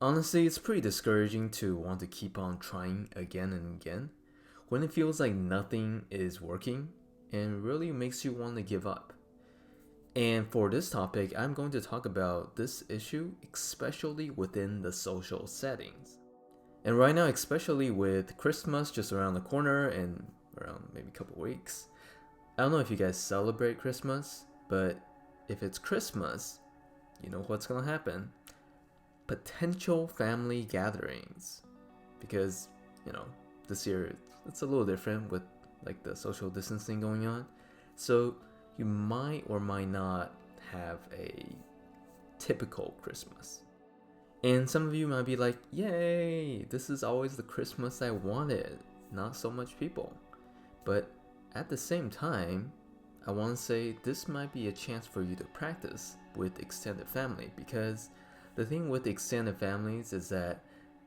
Honestly, it's pretty discouraging to want to keep on trying again and again when it feels like nothing is working and really makes you want to give up. And for this topic, I'm going to talk about this issue, especially within the social settings. And right now, especially with Christmas just around the corner and around maybe a couple weeks, I don't know if you guys celebrate Christmas, but if it's Christmas, you know what's gonna happen. Potential family gatherings. Because, you know, this year it's a little different with like the social distancing going on. So you might or might not have a typical Christmas. And some of you might be like, yay, this is always the Christmas I wanted. Not so much people. But at the same time, I want to say this might be a chance for you to practice with extended family because the thing with extended families is that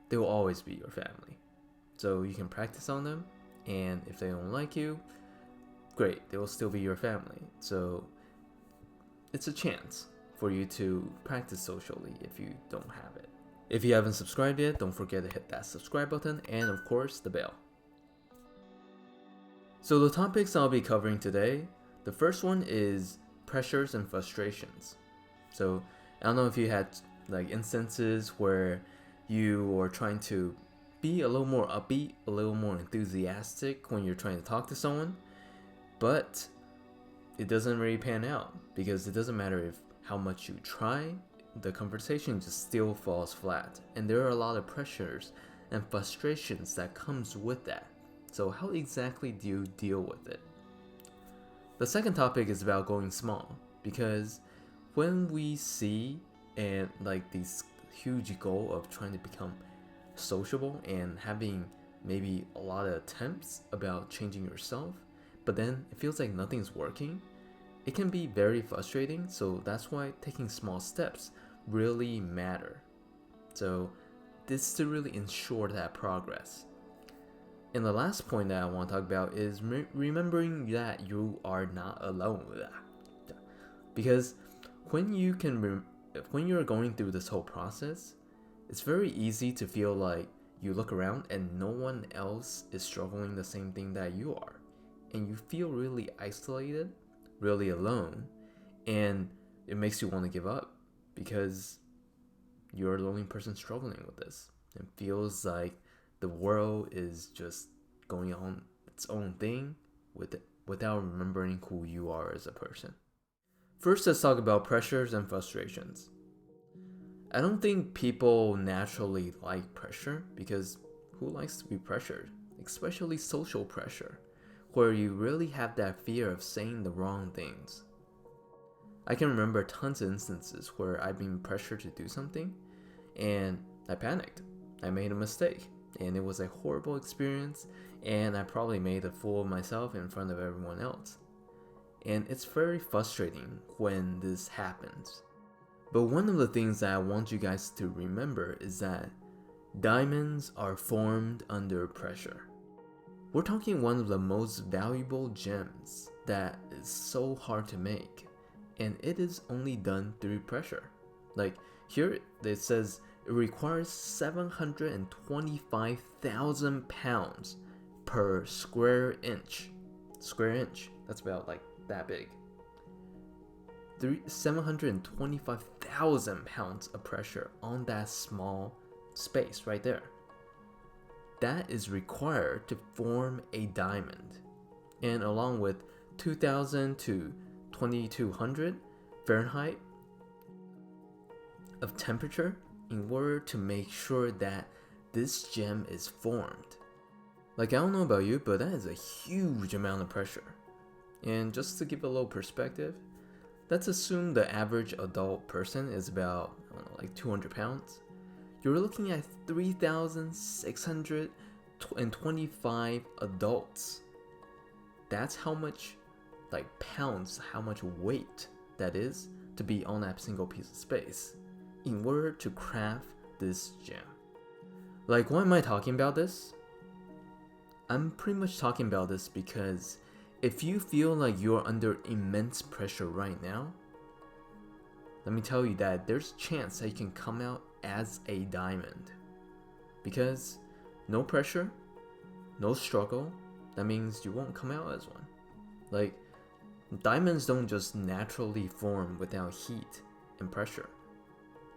they will always be your family. So you can practice on them, and if they don't like you, great, they will still be your family. So it's a chance for you to practice socially if you don't have it. If you haven't subscribed yet, don't forget to hit that subscribe button and of course the bell. So the topics I'll be covering today, the first one is pressures and frustrations. So I don't know if you had like instances where you were trying to be a little more upbeat, a little more enthusiastic when you're trying to talk to someone, but it doesn't really pan out because it doesn't matter if how much you try, the conversation just still falls flat. And there are a lot of pressures and frustrations that comes with that. So how exactly do you deal with it? The second topic is about going small because when we see and like these huge goal of trying to become sociable and having maybe a lot of attempts about changing yourself, but then it feels like nothing's working, it can be very frustrating. So that's why taking small steps really matter. So this is to really ensure that progress. And the last point that I want to talk about is remembering that you are not alone. Because when you can, when you're going through this whole process, it's very easy to feel like you look around and no one else is struggling the same thing that you are, and you feel really isolated, really alone, and it makes you want to give up because you're the only person struggling with this. It feels like the world is just going on its own thing without remembering who you are as a person. First, let's talk about pressures and frustrations. I don't think people naturally like pressure because who likes to be pressured? Especially social pressure, where you really have that fear of saying the wrong things. I can remember tons of instances where I've been pressured to do something and I panicked. I made a mistake and it was a horrible experience and I probably made a fool of myself in front of everyone else. And it's very frustrating when this happens. But one of the things that I want you guys to remember is that diamonds are formed under pressure. We're talking one of the most valuable gems that is so hard to make, and it is only done through pressure. Like here it says it requires 725,000 pounds per square inch. Square inch, that's about like that big. 725,000 pounds of pressure on that small space right there. That is required to form a diamond. And along with 2000 to 2200 Fahrenheit of temperature in order to make sure that this gem is formed. Like I don't know about you, but that is a huge amount of pressure. And just to give a little perspective, let's assume the average adult person is about, I don't know, like 200 pounds. You're looking at 3,625 adults. That's how much, like pounds, how much weight that is to be on that single piece of space in order to craft this gem. Like, why am I talking about this? I'm pretty much talking about this because if you feel like you're under immense pressure right now, let me tell you that there's a chance that you can come out as a diamond. Because no pressure, no struggle, that means you won't come out as one. Like, diamonds don't just naturally form without heat and pressure.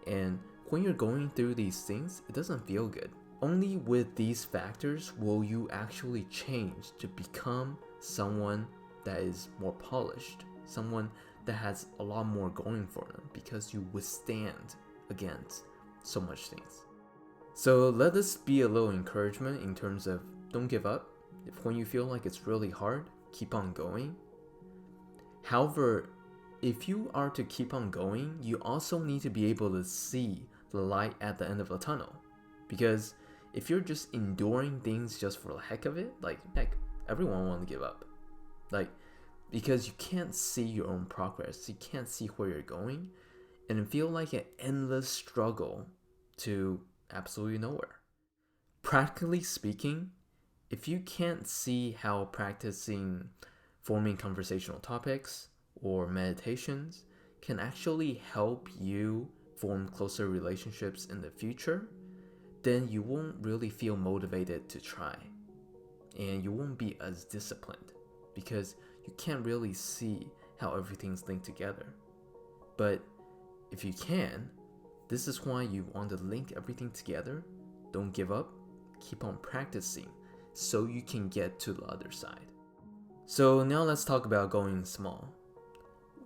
And when you're going through these things, it doesn't feel good. Only with these factors will you actually change to become someone that is more polished, someone that has a lot more going for them because you withstand against so much things. So let this be a little encouragement in terms of don't give up. If when you feel like it's really hard, keep on going. However, if you are to keep on going, you also need to be able to see the light at the end of the tunnel. Because if you're just enduring things just for the heck of it, like heck, everyone wants to give up. Like, because you can't see your own progress, you can't see where you're going, and it feels like an endless struggle to absolutely nowhere. Practically speaking, if you can't see how practicing forming conversational topics or meditations can actually help you form closer relationships in the future, then you won't really feel motivated to try. And you won't be as disciplined because you can't really see how everything's linked together. But if you can, this is why you want to link everything together. Don't give up, keep on practicing so you can get to the other side. So now let's talk about going small.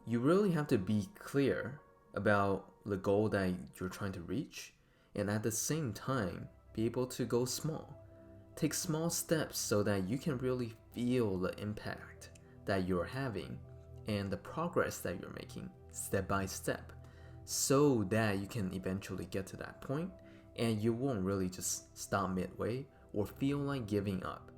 You really have to be clear about the goal that you're trying to reach, and at the same time, be able to go small. Take small steps so that you can really feel the impact that you're having and the progress that you're making step by step, so that you can eventually get to that point and you won't really just stop midway or feel like giving up.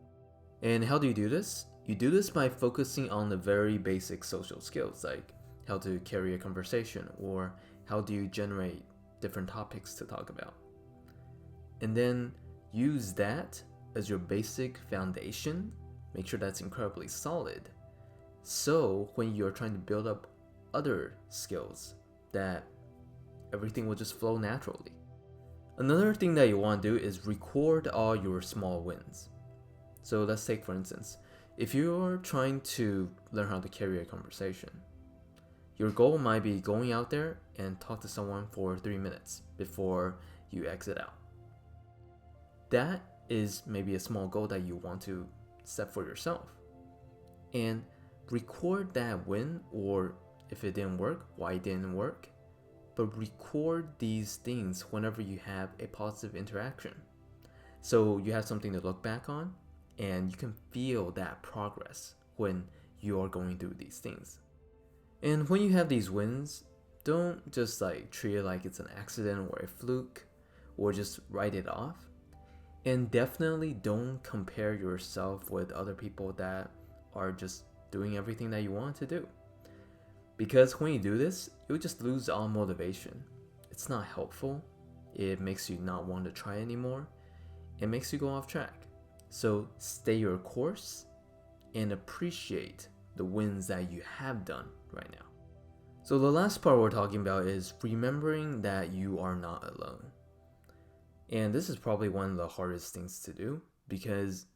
And how do you do this? You do this by focusing on the very basic social skills, like how to carry a conversation or how do you generate different topics to talk about. And then use that as your basic foundation. Make sure that's incredibly solid. So when you're trying to build up other skills, that everything will just flow naturally. Another thing that you want to do is record all your small wins. So let's take for instance, if you're trying to learn how to carry a conversation, your goal might be going out there and talk to someone for 3 minutes before you exit out. That is maybe a small goal that you want to set for yourself. And record that win, or if it didn't work, why it didn't work. But record these things whenever you have a positive interaction. So you have something to look back on, and you can feel that progress when you're going through these things. And when you have these wins, don't just treat it like it's an accident or a fluke, or just write it off. And definitely don't compare yourself with other people that are just doing everything that you want to do. Because when you do this, you'll just lose all motivation. It's not helpful. It makes you not want to try anymore. It makes you go off track. So stay your course and appreciate the wins that you have done right now. So the last part we're talking about is remembering that you are not alone. And this is probably one of the hardest things to do, because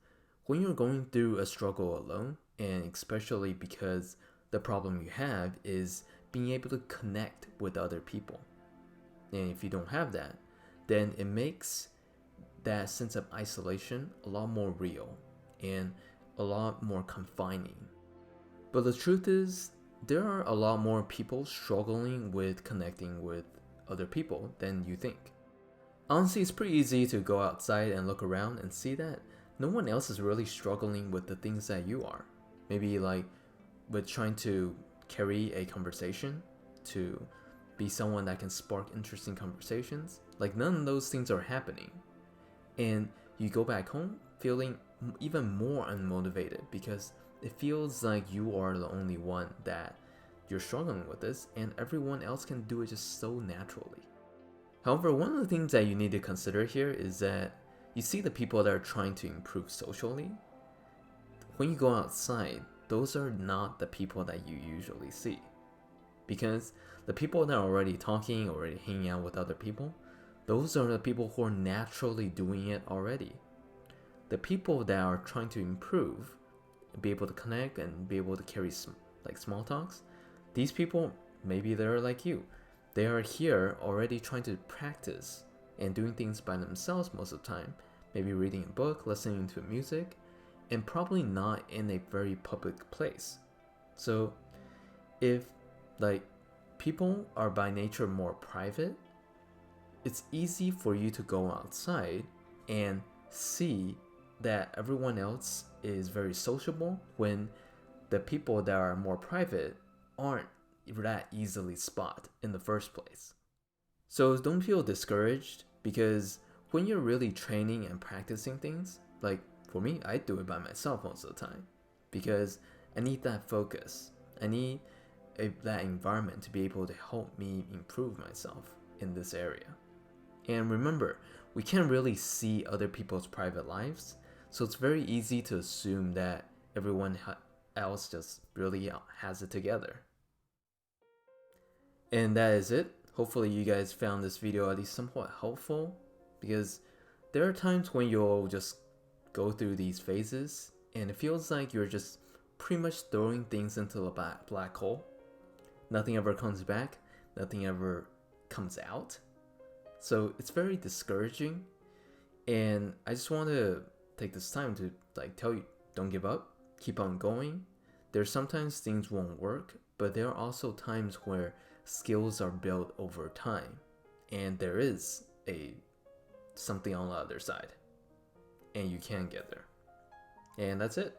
when you're going through a struggle alone, and especially because the problem you have is being able to connect with other people. And if you don't have that, then it makes that sense of isolation a lot more real and a lot more confining. But the truth is, there are a lot more people struggling with connecting with other people than you think. Honestly, it's pretty easy to go outside and look around and see that no one else is really struggling with the things that you are. Maybe with trying to carry a conversation, to be someone that can spark interesting conversations. None of those things are happening. And you go back home feeling even more unmotivated because it feels like you are the only one that you're struggling with this, and everyone else can do it just so naturally. However, one of the things that you need to consider here is that you see the people that are trying to improve socially. When you go outside, those are not the people that you usually see. Because the people that are already talking, already hanging out with other people, those are the people who are naturally doing it already. The people that are trying to improve, be able to connect and be able to carry like small talks, these people, maybe they're like you. They are here already trying to practice and doing things by themselves most of the time, maybe reading a book, listening to music, and probably not in a very public place. So if like people are by nature more private, it's easy for you to go outside and see that everyone else is very sociable when the people that are more private aren't that easily spot in the first place. So don't feel discouraged, because when you're really training and practicing things, like for me, I do it by myself most of the time because I need that focus. I need that environment to be able to help me improve myself in this area. And remember, we can't really see other people's private lives, so it's very easy to assume that everyone else just really has it together. And that is it. Hopefully you guys found this video at least somewhat helpful, because there are times when you'll just go through these phases and it feels like you're just pretty much throwing things into a black hole. Nothing ever comes back, nothing ever comes out. So it's very discouraging, and I just want to take this time to tell you, don't give up, keep on going. There's sometimes things won't work, but there are also times where skills are built over time, and there is something on the other side, and you can get there. And that's it.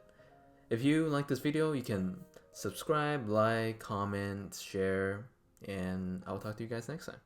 If you like this video, you can subscribe, like, comment, share, and I'll talk to you guys next time.